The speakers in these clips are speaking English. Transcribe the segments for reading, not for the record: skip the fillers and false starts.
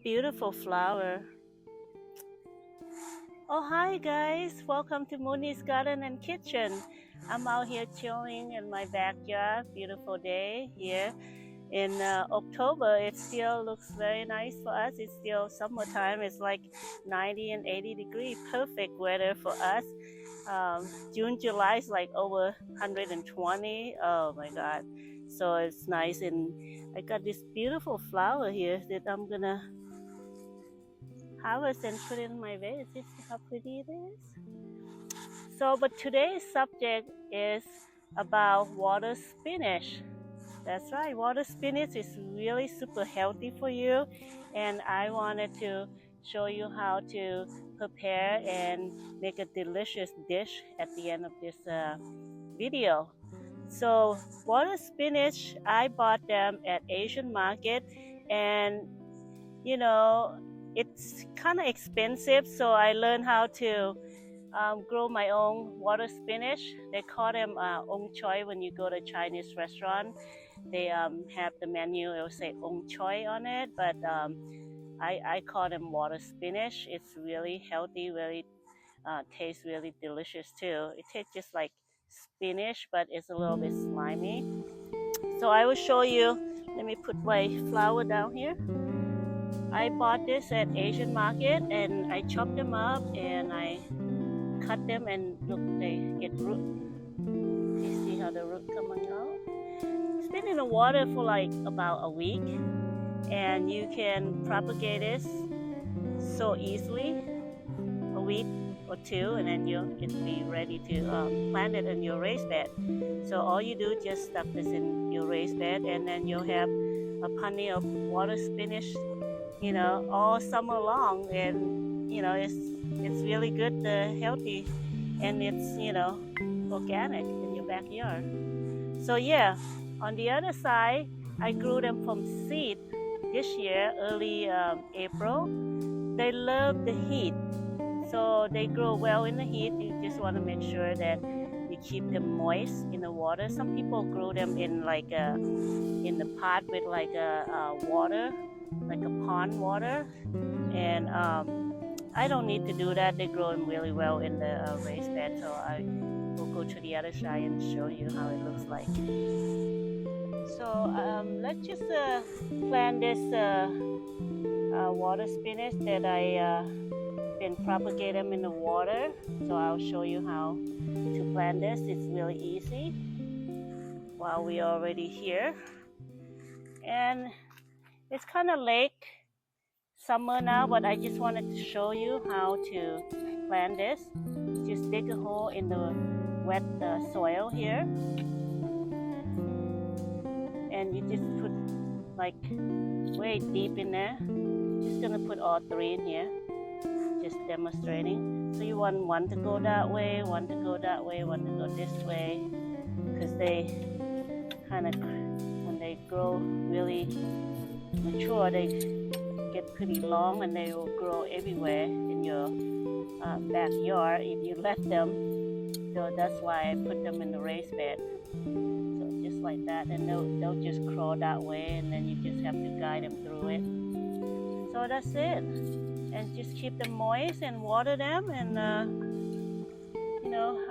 beautiful flower. Oh, hi guys, welcome to Mooney's Garden and Kitchen. I'm out here chilling in my backyard. Beautiful day here in October. It still looks very nice for us. It's still summertime. It's like 90 and 80 degree, perfect weather for us. June, July is like over 120. Oh my God. So it's nice, and I got this beautiful flower here that I'm gonna harvest and put in my vase. See how pretty it is. So, but today's subject is about water spinach. That's right, water spinach is really super healthy for you, and I wanted to show you how to prepare and make a delicious dish at the end of this video. So water spinach, I bought them at Asian market, and you know it's kind of expensive, so I learned how to grow my own water spinach. They call them Ong Choy when you go to Chinese restaurant. They have the menu, it will say Ong Choy on it, but I call them water spinach. It's really healthy, really tastes really delicious too. It tastes just like spinach, but it's a little bit slimy. So I will show you. Let me put my flower down here. I bought this at Asian market, and I chopped them up and I cut them, and look, they get root. You see how the root coming out? It's been in the water for like about a week, and you can propagate this so easily, a week or two, and then it'll be ready to plant it in your raised bed. So all you do is just stuff this in your raised bed, and then you'll have a plenty of water spinach, all summer long, and it's really good, healthy, and it's organic in your backyard. So yeah, on the other side, I grew them from seed this year, early April. They love the heat, so they grow well in the heat. You just want to make sure that you keep them moist in the water. Some people grow them in in the pot with water, like a pond water, and I don't need to do that. They grow them really well in the raised bed. So I will go to the other side and show you how it looks like. So let's just plant this water spinach that I been propagate them in the water. So I'll show you how to plant this. It's really easy while we're already here. And it's kind of late summer now, but I just wanted to show you how to plant this. Just dig a hole in the wet soil here, and you just put like way deep in there. Just gonna put all three in here, just demonstrating. So you want one to go that way, one to go that way, one to go this way, because they kind of, when they grow really mature, they get pretty long, and they will grow everywhere in your backyard if you let them. So that's why I put them in the raised bed. So just like that, and they'll just crawl that way, and then you just have to guide them through it. So that's it. And just keep them moist and water them, and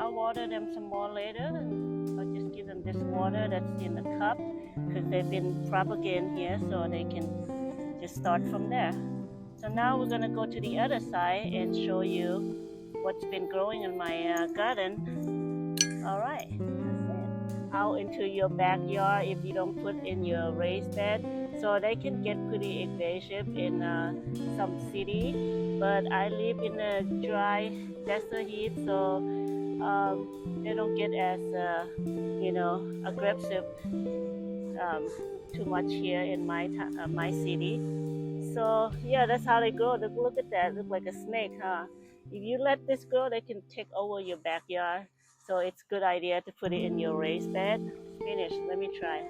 I'll water them some more later, and I'll just give them this water that's in the cup, because they've been propagating here, so they can just start from there. So now we're gonna go to the other side and show you what's been growing in my garden. All right, that's it. Out into your backyard if you don't put in your raised bed. So they can get pretty invasive in some city, but I live in a dry desert heat, so they don't get as aggressive too much here in my city. So yeah, that's how they grow. Look at that, look like a snake, huh? If you let this grow, they can take over your backyard. So it's a good idea to put it in your raised bed. Spinach, let me try.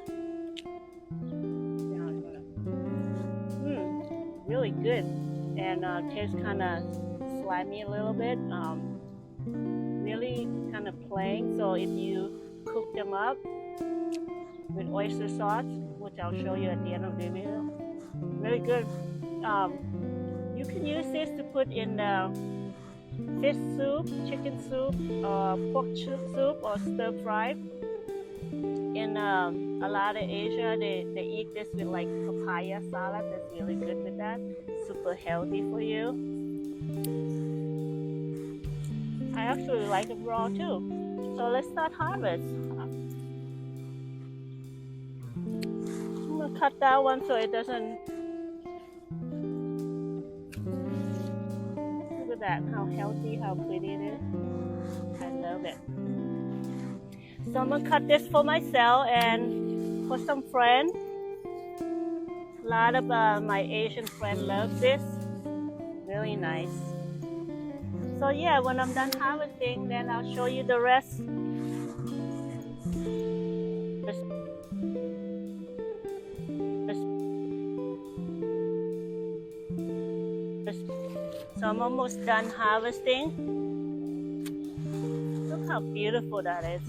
Really good, and tastes kind of slimy a little bit. Really kind of plain. So if you cook them up with oyster sauce, which I'll show you at the end of the video, really good. You can use this to put in fish soup, chicken soup, pork soup, or stir fry. In a lot of Asia, they eat this with like papaya salad. That's really good with that. Super healthy for you. I actually like it raw too. So let's start harvest. I'm gonna cut that one so it doesn't. Look at that, how healthy, how pretty it is. I love it. So I'm gonna cut this for myself and for some friends. A lot of my Asian friends love this. Really nice. So yeah, when I'm done harvesting, then I'll show you the rest. So I'm almost done harvesting. Look how beautiful that is.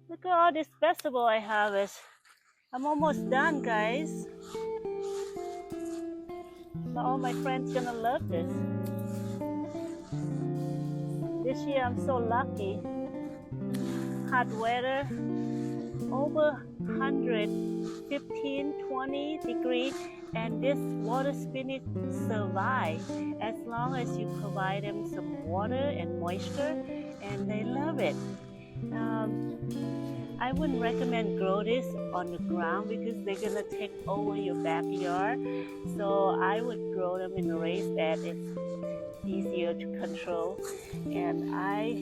Look at all this vegetable I harvest. I'm almost done, guys. But all my friends gonna love this. This year I'm so lucky. Hot weather, over 115, 20 degrees, and this water spinach survive as long as you provide them some water and moisture, and they love it. I wouldn't recommend grow this on the ground because they're gonna take over your backyard. So I would grow them in a raised bed. It's easier to control, and I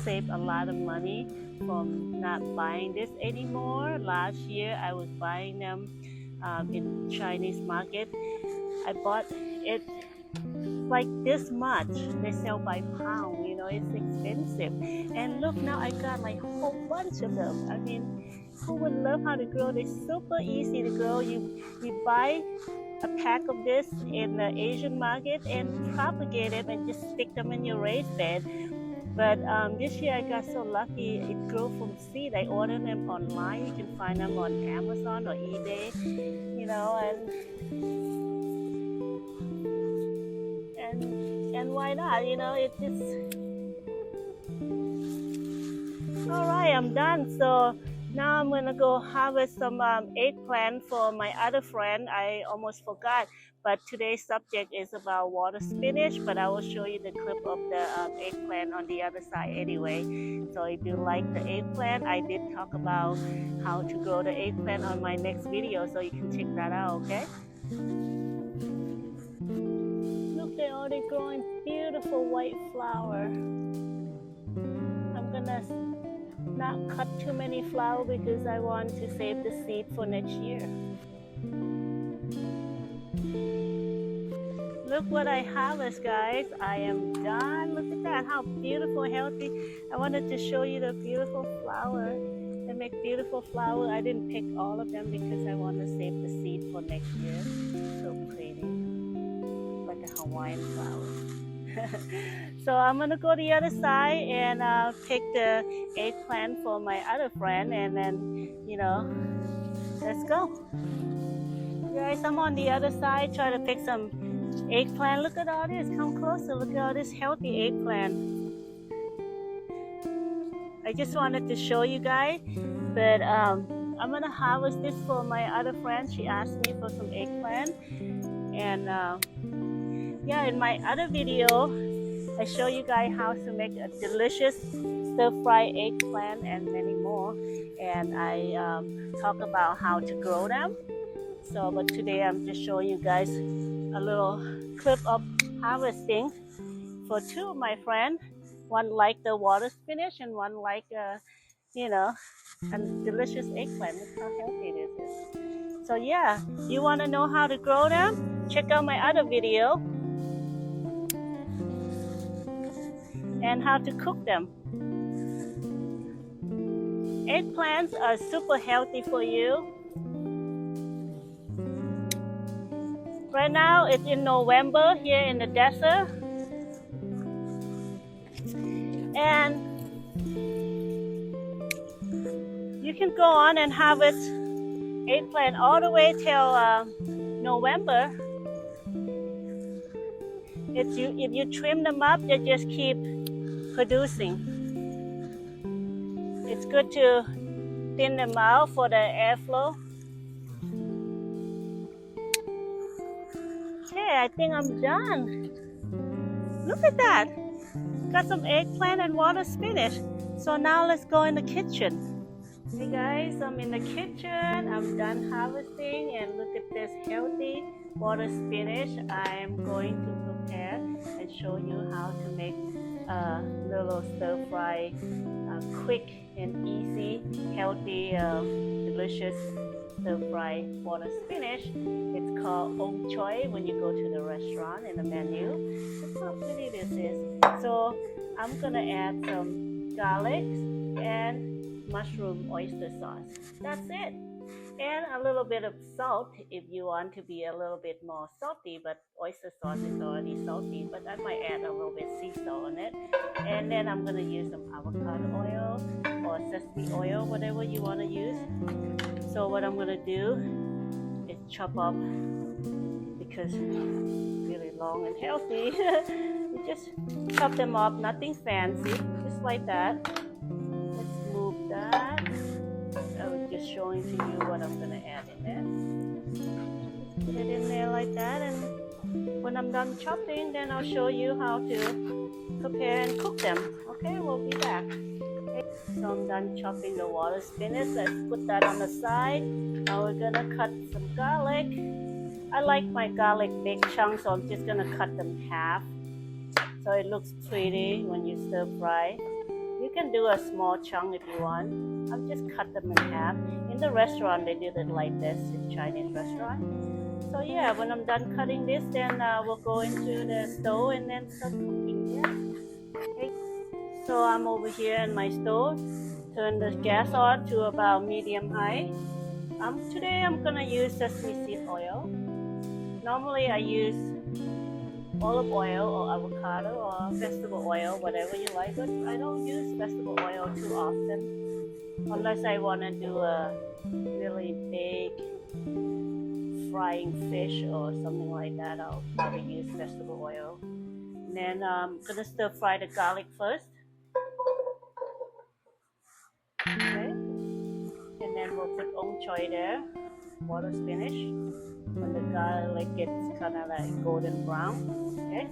save a lot of money from not buying this anymore. Last year I was buying them in Chinese market. I bought it like this much. They sell by pound, you know, it's expensive. And look, now I got like a whole bunch of them. I mean, who would love how to grow this? Super easy to grow. You buy a pack of this in the Asian market and propagate them and just stick them in your raised bed. But this year I got so lucky, it grew from seed. I ordered them online. You can find them on Amazon or eBay, you know, and why not, you know, it just. All right, I'm done. So now I'm gonna go harvest some eggplant for my other friend. I almost forgot, but today's subject is about water spinach, but I will show you the clip of the eggplant on the other side anyway. So if you like the eggplant, I did talk about how to grow the eggplant on my next video, so you can check that out, okay? Look, they're already growing beautiful white flower. I'm gonna not cut too many flowers because I want to save the seed for next year. Look what I harvest, guys. I am done. Look at that, how beautiful, healthy. I wanted to show you the beautiful flower. They make beautiful flower. I didn't pick all of them because I want to save the seed for next year. So pretty, like a Hawaiian flower. So I'm gonna go to the other side and pick the eggplant for my other friend, and then, you know, let's go. Guys, I'm on the other side trying to pick some eggplant. Look at all this. Come closer. Look at all this healthy eggplant. I just wanted to show you guys, but I'm gonna harvest this for my other friend. She asked me for some eggplant, and yeah, in my other video I show you guys how to make a delicious stir-fry eggplant and many more, and I talk about how to grow them. So but today I'm just showing you guys a little clip of harvesting for two of my friends. One like the water spinach and one like you know, a delicious eggplant. Look how healthy it is. So yeah, you want to know how to grow them? Check out my other video and how to cook them. Eggplants are super healthy for you. Right now it's in November here in the desert, and you can go on and harvest eggplant all the way till November. If you trim them up, they just keep producing. It's good to thin them out for the airflow. Okay, I think I'm done. Look at that. Got some eggplant and water spinach. So now let's go in the kitchen. Hey guys, I'm in the kitchen. I'm done harvesting and look at this healthy water spinach. I'm going to prepare and show you how to make a little stir fry, quick and easy, healthy, delicious stir fry water spinach. It's called Ong Choy when you go to the restaurant in the menu. Look how pretty this is. So I'm gonna add some garlic and mushroom oyster sauce. That's it. And a little bit of salt if you want to be a little bit more salty, but oyster sauce is already salty, but I might add a little bit sea salt on it. And then I'm gonna use some avocado oil or sesame oil, whatever you want to use. So what I'm gonna do is chop up, because it's really long and healthy. You just chop them up, nothing fancy, just like that. Let's move that. I was just showing to you what I'm gonna add in there. Just put it in there like that, and when I'm done chopping, then I'll show you how to prepare and cook them. Okay, we'll be back. Okay, so I'm done chopping the water spinach. Let's put that on the side. Now we're gonna cut some garlic. I like my garlic big chunks, so I'm just gonna cut them half so it looks pretty when you stir fry. You can do a small chunk if you want. I've just cut them in half. In the restaurant, they did it like this, in Chinese restaurant. So yeah, when I'm done cutting this, then we'll go into the stove and then start cooking. Yeah. Okay. So I'm over here in my stove. Turn the gas on to about medium high. Today I'm gonna use sesame seed oil. Normally I use olive oil or avocado or vegetable oil, whatever you like, but I don't use vegetable oil too often unless I want to do a really big frying fish or something like that. I'll probably use vegetable oil. And then I'm gonna stir fry the garlic first. Okay, and then we'll put Ong Choy there, water spinach. When the garlic gets kind of like golden brown. Okay,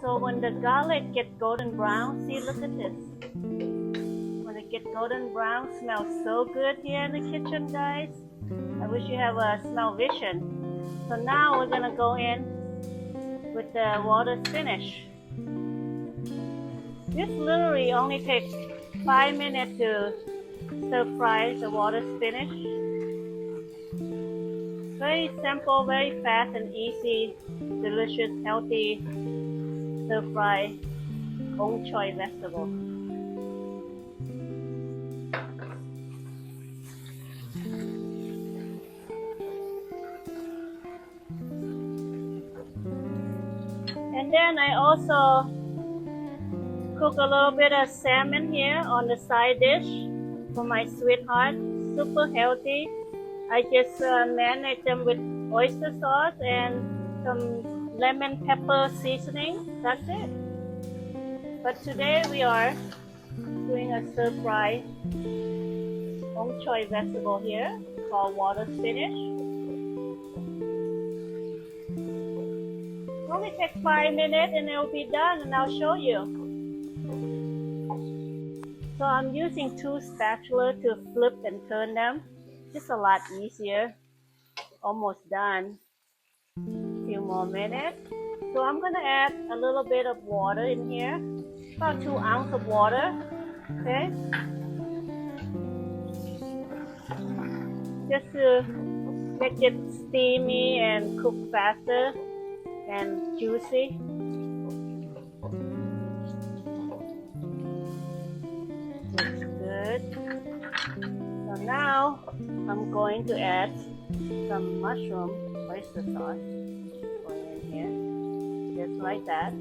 so when the garlic gets golden brown, see, look at this. When it gets golden brown, smells so good here in the kitchen, guys. I wish you have a smell vision. So now we're gonna go in with the water spinach. This literally only takes 5 minutes to stir fry the water spinach. Very simple, very fast and easy, delicious, healthy stir fry Ong Choy vegetable. And then I also cook a little bit of salmon here on the side dish for my sweetheart. Super healthy. I just marinate them with oyster sauce and some lemon pepper seasoning. That's it. But today we are doing a stir fry Ong Choy vegetable here called water spinach. It only takes 5 minutes and it will be done, and I'll show you. So I'm using 2 spatulas to flip and turn them. Just a lot easier. Almost done. Few more minutes. So I'm gonna add a little bit of water in here, about 2 ounces of water. Okay, just to make it steamy and cook faster and juicy. Looks good. So now I'm going to add some mushroom oyster sauce. Going in here, just like that.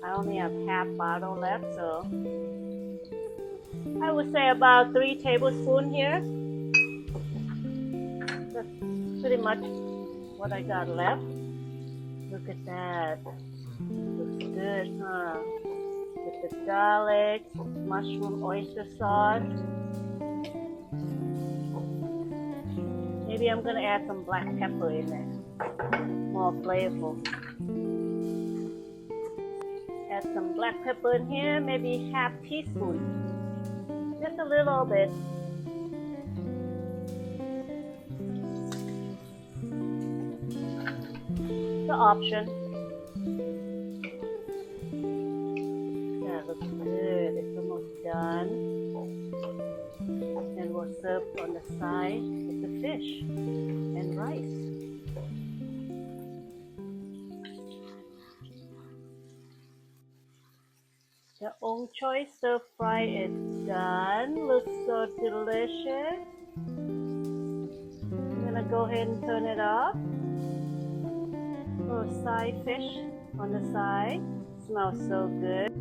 I only have half bottle left, so I would say about 3 tablespoons here. That's pretty much what I got left. Look at that. Looks good, huh? With the garlic, mushroom, oyster sauce. Maybe I'm gonna add some black pepper in there. More flavorful. Add some black pepper in here, maybe half teaspoon. Just a little bit. The option. That looks good. It's almost done. And we'll serve on the side with the fish and rice. The Ong Choy stir fry is done. Looks so delicious. I'm gonna go ahead and turn it off. Little side fish on the side. Smells so good.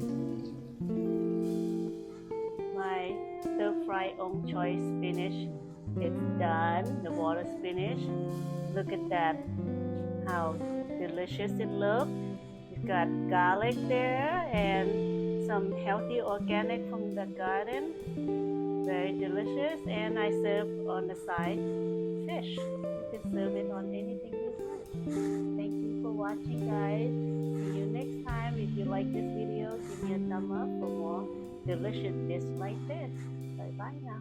My stir fry Ong Choy spinach is done. The water spinach. Look at that. How delicious it looks. You've got garlic there and some healthy organic from the garden. Very delicious. And I serve on the side fish. You can serve it on anything you like. Thank you for watching, guys. See you next time. If you like this video, give me a thumb up for more delicious dishes like this. Bye bye now.